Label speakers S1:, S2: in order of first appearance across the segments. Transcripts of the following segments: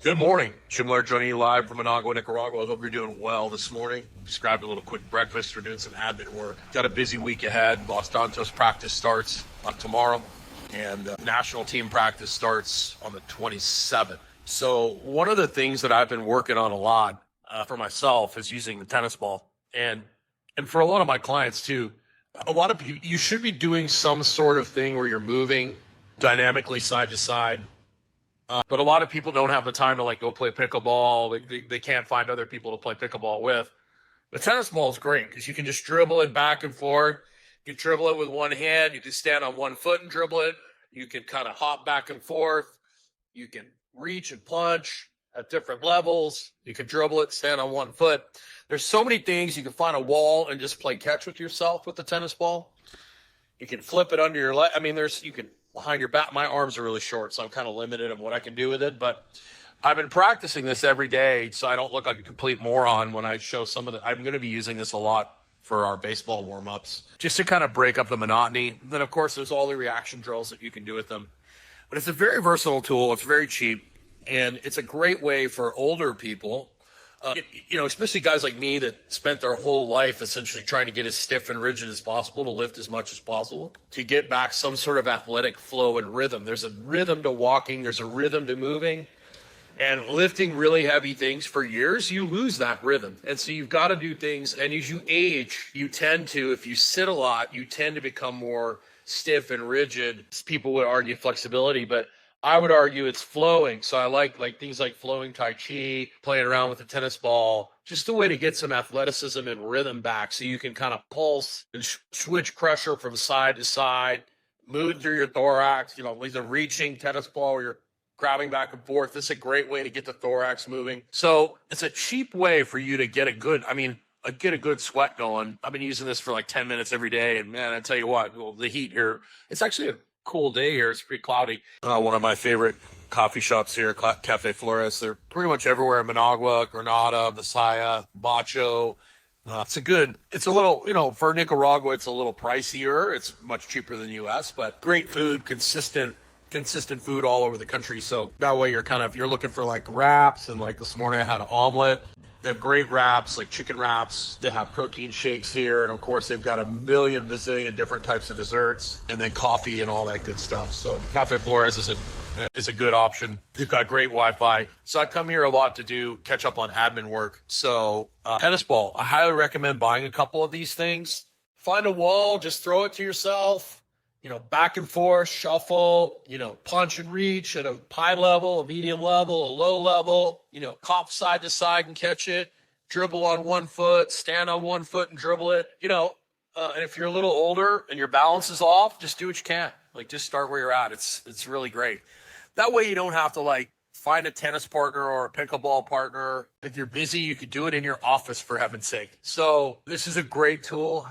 S1: Good morning. Jim Laird joining you live from Managua, Nicaragua. I hope you're doing well this morning. Just grabbed a little quick breakfast. We're doing some admin work. Got a busy week ahead. Los Dantos practice starts tomorrow, and national team practice starts on the 27th. So one of the things that I've been working on a lot for myself is using the tennis ball, and for a lot of my clients too. A lot of you should be doing some sort of thing where you're moving dynamically side to side, but a lot of people don't have the time to like go play pickleball. They can't find other people to play pickleball with. The tennis ball is great because you can just dribble it back and forth. You can dribble it with one hand. You can stand on one foot and dribble it. You can kind of hop back and forth. You can reach and punch at different levels. You can dribble it, stand on one foot. There's so many things. You can find a wall and just play catch with yourself with the tennis ball. You can flip it under your leg. I mean, you can behind your back. My arms are really short, so I'm kind of limited on what I can do with it. But I've been practicing this every day, so I don't look like a complete moron when I show some of the. I'm going to be using this a lot for our baseball warm-ups, just to kind of break up the monotony. Then, of course, there's all the reaction drills that you can do with them. But it's a very versatile tool. It's very cheap, and it's a great way for older people. Especially guys like me that spent their whole life essentially trying to get as stiff and rigid as possible to lift as much as possible to get back some sort of athletic flow and rhythm. There's a rhythm to walking. There's a rhythm to moving. And lifting really heavy things for years, you lose that rhythm. And so you've got to do things. And as you age, you tend to, if you sit a lot, you tend to become more stiff and rigid. People would argue flexibility, but I would argue it's flowing. So I like things like flowing Tai Chi, playing around with the tennis ball, just a way to get some athleticism and rhythm back so you can kind of pulse and switch pressure from side to side, move through your thorax, either reaching tennis ball or you're grabbing back and forth. This is a great way to get the thorax moving. So it's a cheap way for you to get a good sweat going. I've been using this for like 10 minutes every day. And man, I tell you what, the heat here, it's actually a cool day here. It's pretty cloudy. One of my favorite coffee shops here, Cafe Flores. They're pretty much everywhere in Managua, Granada, Masaya, Bacho. It's a little, for Nicaragua, it's a little pricier. It's much cheaper than the U.S., but great food, consistent food all over the country. So that way you're looking for like wraps, and like this morning I had an omelet. They have great wraps, like chicken wraps. They have protein shakes here. And of course, they've got a bazillion different types of desserts, and then coffee and all that good stuff. So Cafe Flores is a good option. They've got great Wi-Fi. So I come here a lot to catch up on admin work. So tennis ball, I highly recommend buying a couple of these things. Find a wall, just throw it to yourself. Back and forth, shuffle, punch and reach at a high level, a medium level, a low level, hop side to side and catch it, dribble on one foot, stand on one foot and dribble it, and if you're a little older and your balance is off, just do what you can. Like, just start where you're at. It's really great. That way you don't have to like find a tennis partner or a pickleball partner. If you're busy, you could do it in your office, for heaven's sake. So this is a great tool.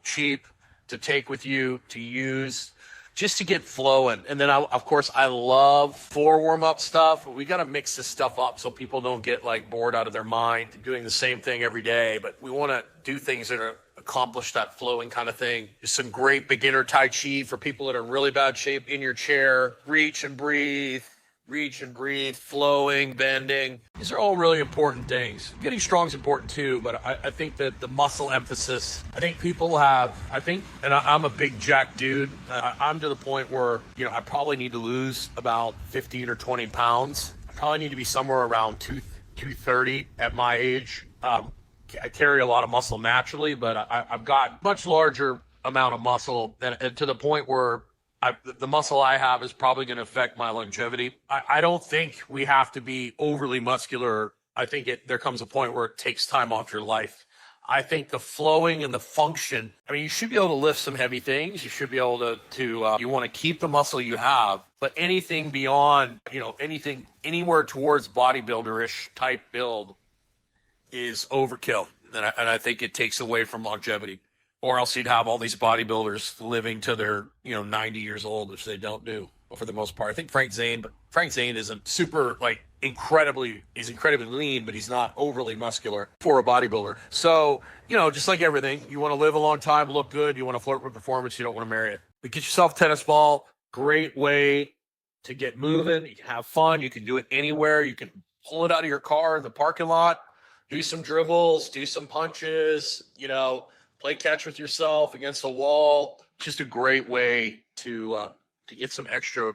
S1: Cheap, to take with you, to use, just to get flowing. And then, of course, I love floor warm-up stuff. We got to mix this stuff up so people don't get like bored out of their mind doing the same thing every day. But we want to do things that accomplish that flowing kind of thing. There's some great beginner Tai Chi for people that are in really bad shape in your chair. Reach and breathe, flowing, bending. These are all really important things. Getting strong is important too, but I think that the muscle emphasis, and I'm a big jack dude. I'm to the point where, I probably need to lose about 15 or 20 pounds. I probably need to be somewhere around 230 at my age. I carry a lot of muscle naturally, but I've got much larger amount of muscle, and to the point where the muscle I have is probably going to affect my longevity. I don't think we have to be overly muscular. I think there comes a point where it takes time off your life. I think the flowing and the function, you should be able to lift some heavy things. You should be able to you want to keep the muscle you have, but anything beyond, anything anywhere towards bodybuilder-ish type build is overkill. And I think it takes away from longevity. Or else you'd have all these bodybuilders living to their, 90 years old, which they don't do for the most part. I think Frank Zane isn't super, he's incredibly lean, but he's not overly muscular for a bodybuilder. So, just like everything, you want to live a long time, look good, you want to flirt with performance, you don't want to marry it. But get yourself a tennis ball, great way to get moving. You can have fun. You can do it anywhere. You can pull it out of your car in the parking lot, do some dribbles, do some punches, play catch with yourself against a wall. Just a great way to get some extra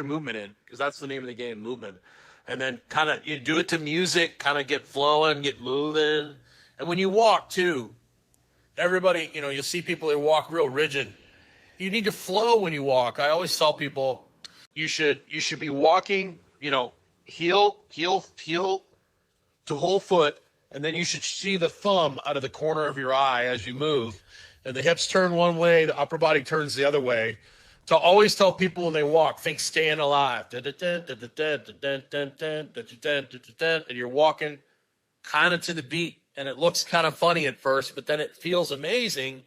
S1: movement in, because that's the name of the game, movement. And then kind of you do it to music, kind of get flowing, get moving. And when you walk too, everybody, you'll see people that walk real rigid. You need to flow when you walk. I always tell people you should be walking, heel to whole foot, and then you should see the thumb out of the corner of your eye as you move. And the hips turn one way, the upper body turns the other way. So I always tell people when they walk, think staying alive. And you're walking kind of to the beat, and it looks kind of funny at first, but then it feels amazing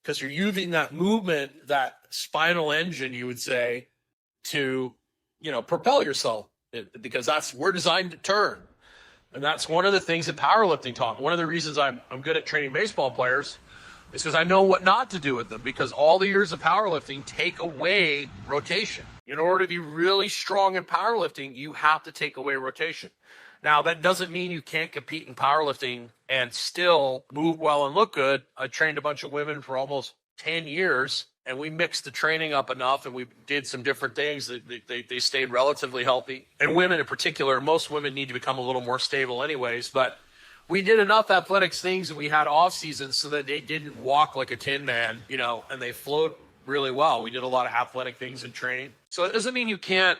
S1: because you're using that movement, that spinal engine, you would say, to, propel yourself, because we're designed to turn. And that's one of the things that powerlifting taught. One of the reasons I'm good at training baseball players is because I know what not to do with them, because all the years of powerlifting take away rotation. In order to be really strong in powerlifting, you have to take away rotation. Now, that doesn't mean you can't compete in powerlifting and still move well and look good. I trained a bunch of women for almost 10 years, and we mixed the training up enough, and we did some different things that they stayed relatively healthy. And women in particular, most women need to become a little more stable anyways, but we did enough athletics things, and we had off seasons so that they didn't walk like a tin man, and they flowed really well. We did a lot of athletic things in training. So it doesn't mean you can't,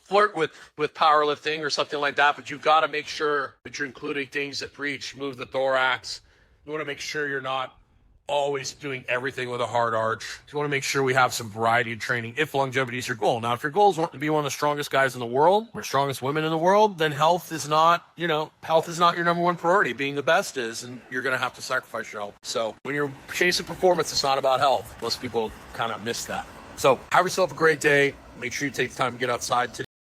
S1: flirt with powerlifting or something like that, but you've got to make sure that you're including things that move the thorax. You want to make sure you're not always doing everything with a hard arch. You want to make sure we have some variety of training if longevity is your goal. Now, if your goal is to be one of the strongest guys in the world, or strongest women in the world, then health is not your number one priority. Being the best is, and you're going to have to sacrifice your health. So when you're chasing performance, it's not about health. Most people kind of miss that. So have yourself a great day. Make sure you take the time to get outside today.